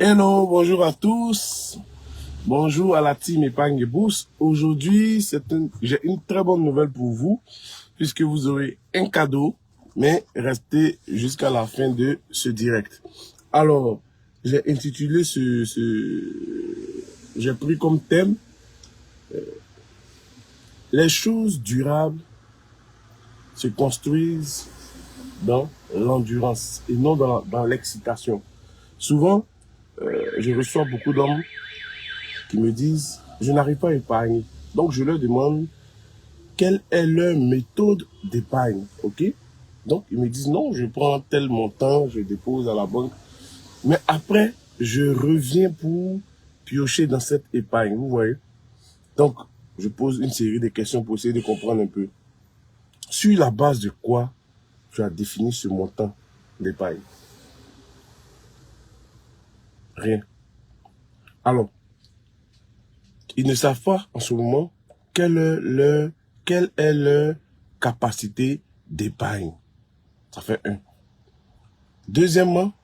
Hello, bonjour à tous. Bonjour à la team Épargne et Bourse. Aujourd'hui, j'ai une très bonne nouvelle pour vous, puisque vous aurez un cadeau, mais restez jusqu'à la fin de ce direct. Alors, j'ai intitulé j'ai pris comme thème les choses durables se construisent dans l'endurance et non dans l'excitation. Souvent, je reçois beaucoup d'hommes qui me disent « je n'arrive pas à épargner ». Donc, je leur demande quelle est leur méthode d'épargne, ok? Donc, ils me disent « non, je prends tel montant, je dépose à la banque ». Mais après, je reviens pour piocher dans cette épargne, vous voyez? Donc, je pose une série de questions pour essayer de comprendre un peu. Sur la base de quoi tu as défini ce montant d'épargne? Rien. Alors, ils ne savent pas en ce moment quelle est leur capacité d'épargne. Ça fait un. Deuxièmement,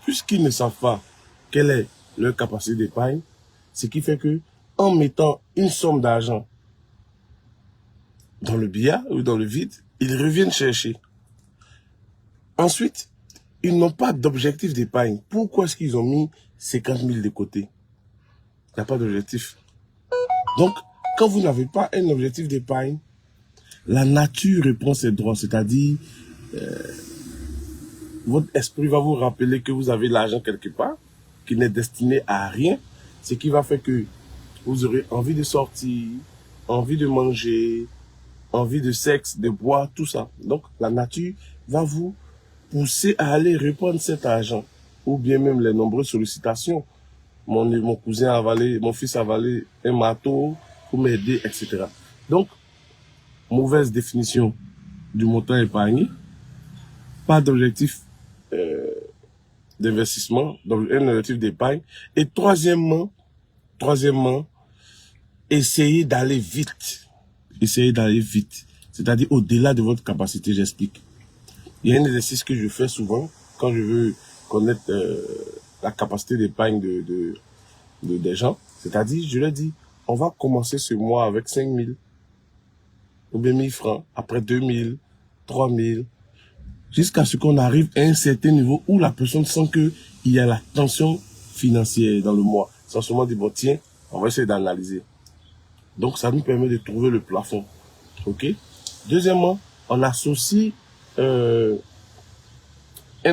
puisqu'ils ne savent pas quelle est leur capacité d'épargne, ce qui fait que en mettant une somme d'argent dans le billard ou dans le vide, ils reviennent chercher. Ensuite, ils n'ont pas d'objectif d'épargne. Pourquoi est-ce qu'ils ont mis 50 000 de côté? Il n'y a pas d'objectif. Donc, quand vous n'avez pas un objectif d'épargne, la nature reprend ses droits, c'est-à-dire votre esprit va vous rappeler que vous avez l'argent quelque part, qui n'est destiné à rien, ce qui va faire que vous aurez envie de sortir, envie de manger, envie de sexe, de boire, tout ça. Donc, la nature va vous pousser à aller reprendre cet argent, ou bien même les nombreuses sollicitations. Mon cousin a avalé, mon fils a avalé un marteau pour m'aider, etc. Donc, mauvaise définition du montant épargné, pas d'objectif d'investissement, donc un objectif d'épargne. Et troisièmement, essayez d'aller vite. Essayez d'aller vite. C'est-à-dire au-delà de votre capacité, j'explique. Il y a un exercice que je fais souvent quand je veux connaître la capacité d'épargne des gens. C'est-à-dire, je leur dis, on va commencer ce mois avec 5 000 ou bien 1000 francs, après 2 000, 3 000, jusqu'à ce qu'on arrive à un certain niveau où la personne sent qu'il y a la tension financière dans le mois. Sans seulement dire, bon, tiens, on va essayer d'analyser. Donc, ça nous permet de trouver le plafond. OK? Deuxièmement, on associe un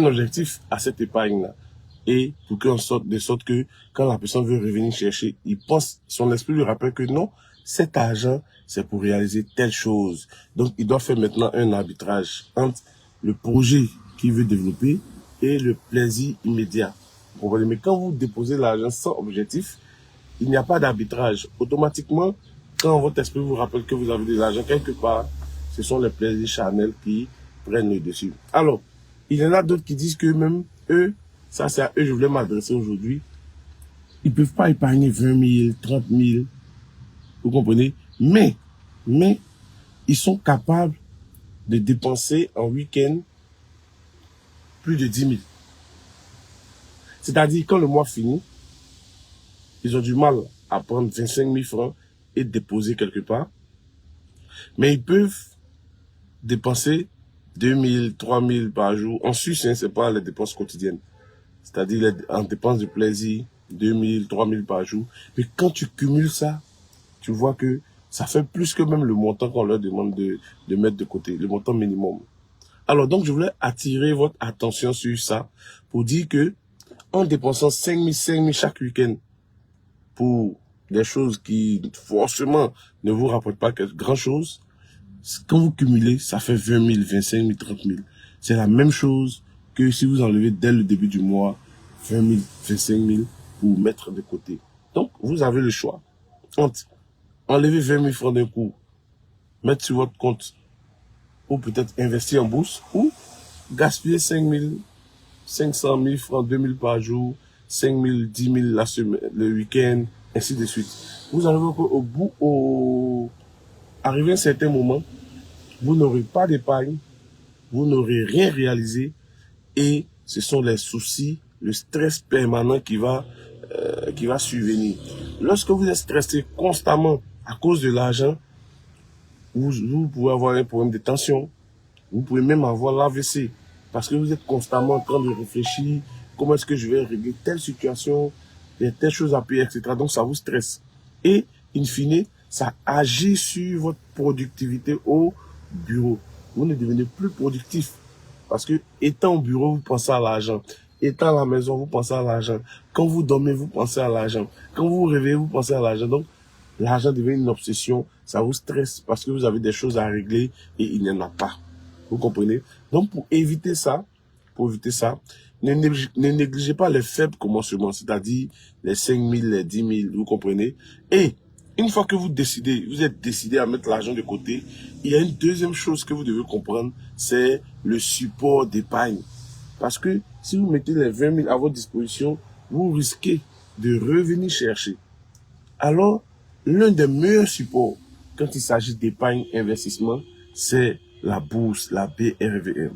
objectif à cette épargne-là. Et pour qu'on sorte de sorte que quand la personne veut revenir chercher, il pense, son esprit lui rappelle que non, cet argent, c'est pour réaliser telle chose. Donc, il doit faire maintenant un arbitrage entre le projet qu'il veut développer et le plaisir immédiat. Vous comprenez? Mais quand vous déposez l'argent sans objectif, il n'y a pas d'arbitrage. Automatiquement, quand votre esprit vous rappelle que vous avez de l'argent quelque part, ce sont les plaisirs charnels qui prennent le dessus. Alors, il y en a d'autres qui disent que même eux, ça c'est à eux que je voulais m'adresser aujourd'hui, ils ne peuvent pas épargner 20 000, 30 000, vous comprenez? Mais, ils sont capables de dépenser en week-end plus de 10 000. C'est-à-dire, quand le mois finit, ils ont du mal à prendre 25 000 francs et déposer quelque part. Mais ils peuvent dépenser 2 000, 3 000 par jour. En Suisse, hein, c'est pas les dépenses quotidiennes. C'est-à-dire, en dépenses de plaisir, 2 000, 3 000 par jour. Mais quand tu cumules ça, tu vois que ça fait plus que même le montant qu'on leur demande de mettre de côté, le montant minimum. Alors, donc, je voulais attirer votre attention sur ça pour dire que en dépensant 5 000 chaque week-end pour des choses qui, forcément, ne vous rapportent pas grand-chose, quand vous cumulez, ça fait 20 000, 25 000, 30 000. C'est la même chose que si vous enlevez dès le début du mois 20 000, 25 000 pour mettre de côté. Donc, vous avez le choix entre enlever 20 000 francs d'un coup, mettre sur votre compte, ou peut-être investir en bourse, ou gaspiller 5 000, 500 000 francs, 2 000 par jour, 5 000, 10 000 la semaine, le week-end, ainsi de suite. Vous arrivez arrivé à un certain moment, vous n'aurez pas d'épargne, vous n'aurez rien réalisé, et ce sont les soucis, le stress permanent qui va survenir. Lorsque vous êtes stressé constamment à cause de l'argent, vous pouvez avoir un problème de tension. Vous pouvez même avoir l'AVC parce que vous êtes constamment en train de réfléchir comment est-ce que je vais régler telle situation, il y a telle chose à payer, etc. Donc, ça vous stresse. Et, in fine, ça agit sur votre productivité au bureau. Vous ne devenez plus productif parce que, étant au bureau, vous pensez à l'argent. Étant à la maison, vous pensez à l'argent. Quand vous dormez, vous pensez à l'argent. Quand vous vous réveillez, vous pensez à l'argent. Donc, l'argent devient une obsession. Ça vous stresse parce que vous avez des choses à régler et il n'y en a pas. Vous comprenez? Donc, pour éviter ça, ne négligez pas les faibles commencements, c'est-à-dire les 5 000, les 10 000, vous comprenez? Et une fois que vous êtes décidé à mettre l'argent de côté, il y a une deuxième chose que vous devez comprendre, c'est le support d'épargne. Parce que si vous mettez les 20 000 à votre disposition, vous risquez de revenir chercher. Alors, l'un des meilleurs supports quand il s'agit d'épargne investissement, c'est la bourse, la BRVM.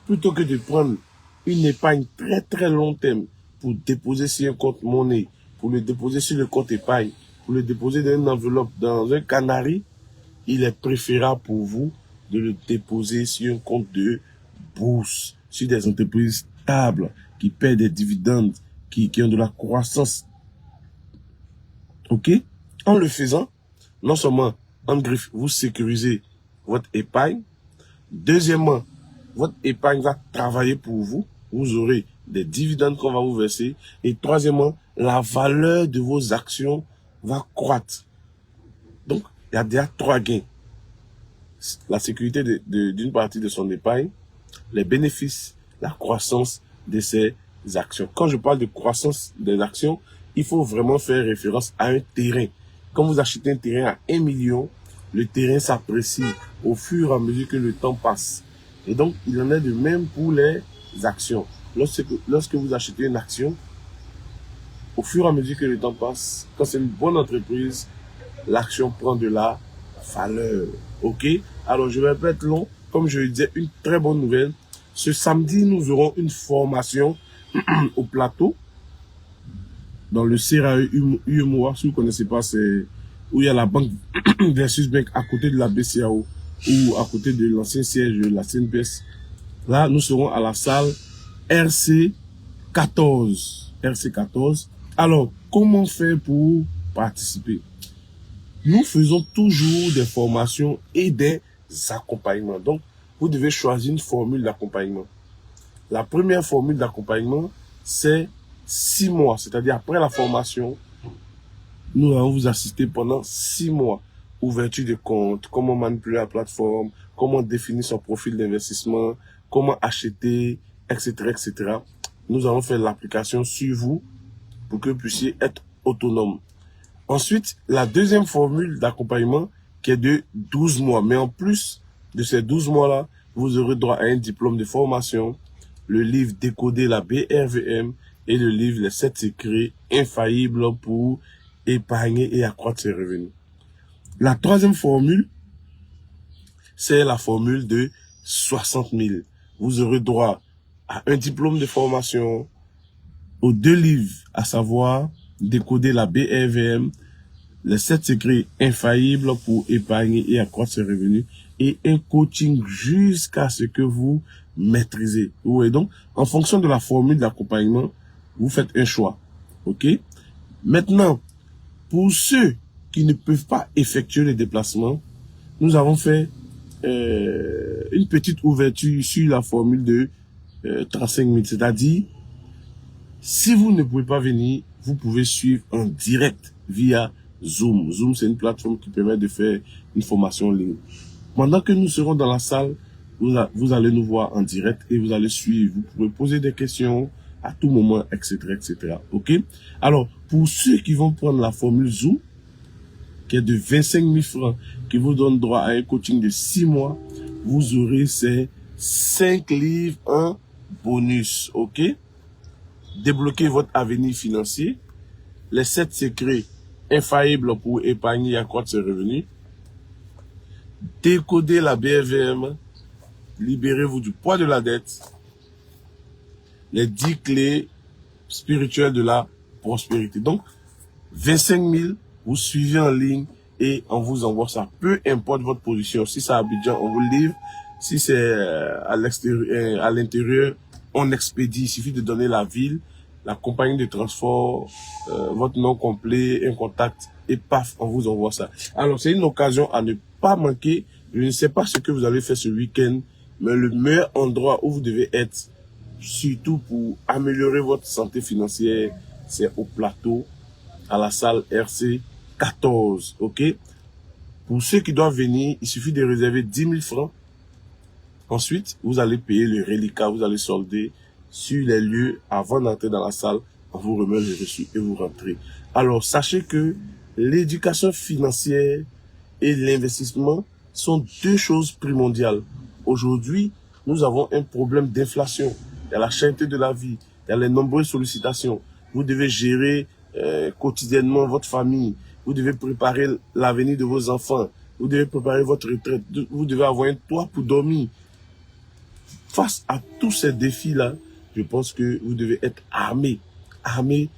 Plutôt que de prendre une épargne très très long terme pour déposer sur un compte monnaie, pour le déposer sur le compte épargne, pour le déposer dans une enveloppe, dans un canari, il est préférable pour vous de le déposer sur un compte de bourse, sur des entreprises stables, qui paient des dividendes, qui ont de la croissance. OK? En le faisant, non seulement, en griffe, vous sécurisez votre épargne. Deuxièmement, votre épargne va travailler pour vous. Vous aurez des dividendes qu'on va vous verser. Et troisièmement, la valeur de vos actions va croître. Donc, il y a déjà 3 gains. La sécurité d'une partie de son épargne, les bénéfices, la croissance de ses actions. Quand je parle de croissance des actions, il faut vraiment faire référence à un terrain. Quand vous achetez un terrain à 1 million, le terrain s'apprécie au fur et à mesure que le temps passe. Et donc, il en est de même pour les actions. Lorsque vous achetez une action, au fur et à mesure que le temps passe, quand c'est une bonne entreprise, l'action prend de la valeur. OK? Alors, je vais pas être long. Comme je le disais, une très bonne nouvelle. Ce samedi, nous aurons une formation au plateau dans le CRAE UMOA. Si vous ne connaissez pas, c'est où il y a la banque versus bank à côté de la BCAO ou à côté de l'ancien siège de la CNPS. Là, nous serons à la salle RC14. RC14. Alors, comment faire pour participer? Nous faisons toujours des formations et des accompagnements. Donc, vous devez choisir une formule d'accompagnement. La première formule d'accompagnement, c'est 6 mois. C'est-à-dire, après la formation, nous allons vous assister pendant 6 mois. Ouverture de compte, comment manipuler la plateforme, comment définir son profil d'investissement, comment acheter, etc., etc. Nous allons faire l'application sur vous pour que vous puissiez être autonome. Ensuite, la deuxième formule d'accompagnement qui est de 12 mois. Mais en plus de ces 12 mois-là, vous aurez droit à un diplôme de formation, le livre Décoder la BRVM et le livre Les 7 secrets infaillibles pour épargner et accroître ses revenus. La troisième formule, c'est la formule de 60 000. Vous aurez droit à un diplôme de formation, aux 2 livres, à savoir Décoder la BRVM, les 7 secrets infaillibles pour épargner et accroître ses revenus, et un coaching jusqu'à ce que vous maîtrisez. Vous voyez donc, en fonction de la formule d'accompagnement, vous faites un choix. OK? Maintenant, pour ceux qui ne peuvent pas effectuer les déplacements, nous avons fait une petite ouverture sur la formule de 35 000. C'est-à-dire, si vous ne pouvez pas venir, vous pouvez suivre en direct via Zoom. Zoom, c'est une plateforme qui permet de faire une formation en ligne. Pendant que nous serons dans la salle, vous allez nous voir en direct et vous allez suivre. Vous pouvez poser des questions à tout moment, etc., etc. OK? Alors, pour ceux qui vont prendre la formule Zoom, qui est de 25 000 francs, qui vous donne droit à un coaching de 6 mois, vous aurez ces 5 livres en bonus. OK? Débloquez votre avenir financier, les 7 secrets infaillibles pour épargner et accroître ses revenus, décoder la BRVM, libérez-vous du poids de la dette, les 10 clés spirituelles de la prospérité. Donc, 25 000, vous suivez en ligne et on vous envoie ça. Peu importe votre position. Si c'est à Abidjan, on vous livre. Si c'est à l'extérieur, à l'intérieur, on expédie. Il suffit de donner la ville, la compagnie de transport, votre nom complet, un contact et paf, on vous envoie ça. Alors, c'est une occasion à ne pas manquer. Je ne sais pas ce que vous allez faire ce week-end, mais le meilleur endroit où vous devez être, surtout pour améliorer votre santé financière, c'est au plateau, à la salle RC 14, ok? Pour ceux qui doivent venir, il suffit de réserver 10 000 francs. Ensuite, vous allez payer le reliquat, vous allez solder sur les lieux avant d'entrer dans la salle. On vous remet le reçu et vous rentrez. Alors, sachez que l'éducation financière et l'investissement sont deux choses primordiales. Aujourd'hui, nous avons un problème d'inflation. Il y a la cherté de la vie, il y a les nombreuses sollicitations. Vous devez gérer quotidiennement votre famille. Vous devez préparer l'avenir de vos enfants. Vous devez préparer votre retraite. Vous devez avoir un toit pour dormir. Face à tous ces défis-là, je pense que vous devez être armé. Armé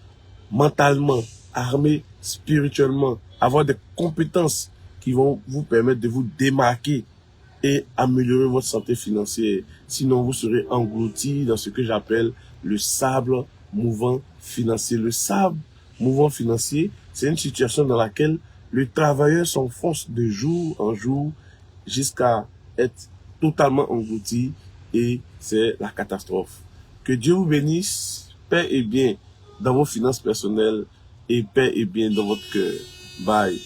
mentalement, armé spirituellement. Avoir des compétences qui vont vous permettre de vous démarquer et améliorer votre santé financière. Sinon, vous serez englouti dans ce que j'appelle le sable mouvant financier. Le sable mouvant financier, c'est une situation dans laquelle le travailleur s'enfonce de jour en jour jusqu'à être totalement englouti et c'est la catastrophe. Que Dieu vous bénisse, paix et bien dans vos finances personnelles et paix et bien dans votre cœur. Bye.